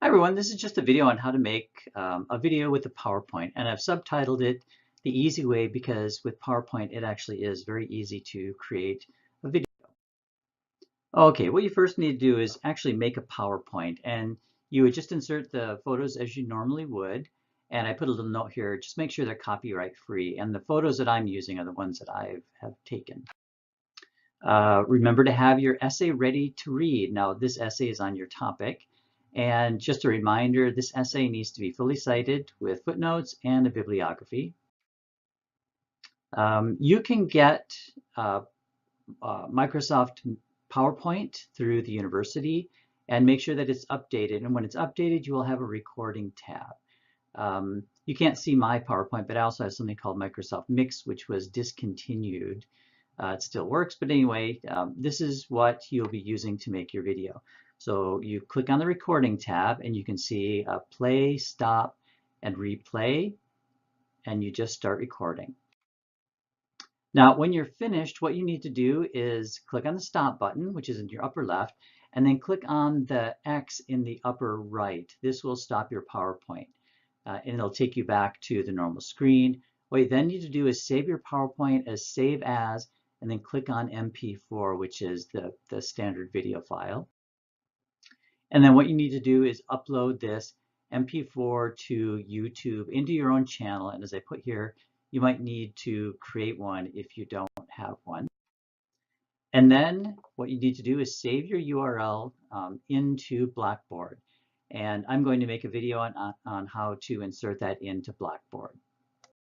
Hi everyone, this is just a video on how to make a video with a PowerPoint, and I've subtitled it The Easy Way because with PowerPoint it actually is very easy to create a video. Okay, what you first need to do is actually make a PowerPoint, and you would just insert the photos as you normally would, and I put a little note here, just make sure they're copyright free, and the photos that I'm using are the ones that I have taken. Remember to have your essay ready to read. Now, this essay is on your topic. And just a reminder, this essay needs to be fully cited with footnotes and a bibliography. You can get Microsoft PowerPoint through the university and make sure that it's updated. And when it's updated, you will have a recording tab. You can't see my PowerPoint, but I also have something called Microsoft Mix, which was discontinued. It still works, but anyway, this is what you'll be using to make your video. So you click on the recording tab and you can see play, stop, and replay, and you just start recording. Now, when you're finished, what you need to do is click on the stop button, which is in your upper left, and then click on the X in the upper right. This will stop your PowerPoint, and it'll take you back to the normal screen. What you then need to do is save your PowerPoint as Save As, and then click on MP4, which is the standard video file. And then what you need to do is upload this MP4 to YouTube into your own channel. And as I put here, you might need to create one if you don't have one. And then what you need to do is save your URL into Blackboard. And I'm going to make a video on how to insert that into Blackboard.